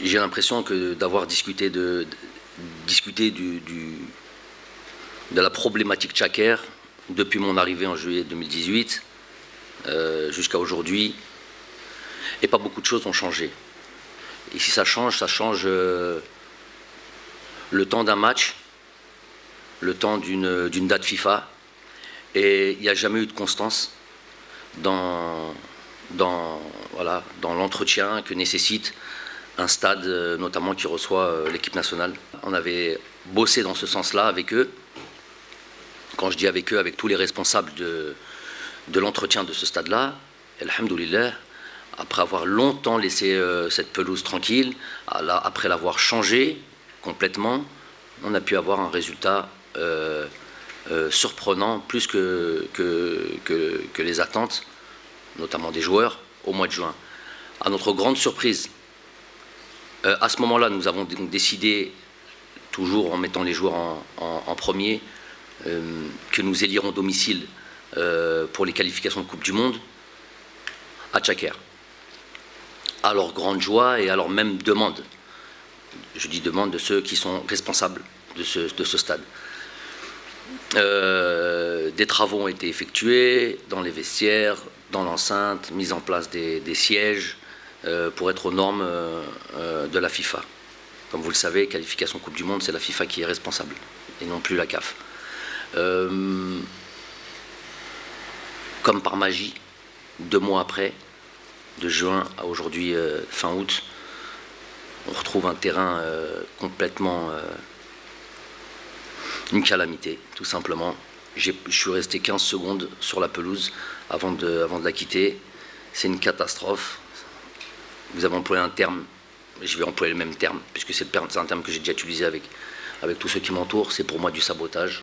j'ai l'impression que d'avoir discuté de la problématique Tchaker depuis mon arrivée en juillet 2018 jusqu'à aujourd'hui, et pas beaucoup de choses ont changé. Et si ça change le temps d'un match, le temps d'une date FIFA, et il n'y a jamais eu de constance dans l'entretien que nécessite un stade, notamment qui reçoit l'équipe nationale. On avait bossé dans ce sens-là avec eux. Quand je dis avec eux, avec tous les responsables de l'entretien de ce stade-là, alhamdoulilah, après avoir longtemps laissé cette pelouse tranquille, après l'avoir changée complètement, on a pu avoir un résultat surprenant, plus que les attentes, notamment des joueurs, au mois de juin. À notre grande surprise, à ce moment-là, nous avons décidé, toujours en mettant les joueurs en premier, que nous élirons domicile pour les qualifications de Coupe du Monde à Tchaker. À leur grande joie et à leur même demande. Je dis demande de ceux qui sont responsables de ce stade. Des travaux ont été effectués dans les vestiaires, dans l'enceinte, mise en place des sièges pour être aux normes de la FIFA. Comme vous le savez, qualification Coupe du Monde, c'est la FIFA qui est responsable et non plus la CAF. Comme par magie, 2 mois après, de juin à aujourd'hui fin août, on retrouve un terrain complètement une calamité, tout simplement. Je suis resté 15 secondes sur la pelouse avant de la quitter. C'est une catastrophe. Vous avez employé un terme, je vais employer le même terme, puisque c'est un terme que j'ai déjà utilisé avec tous ceux qui m'entourent. C'est pour moi du sabotage.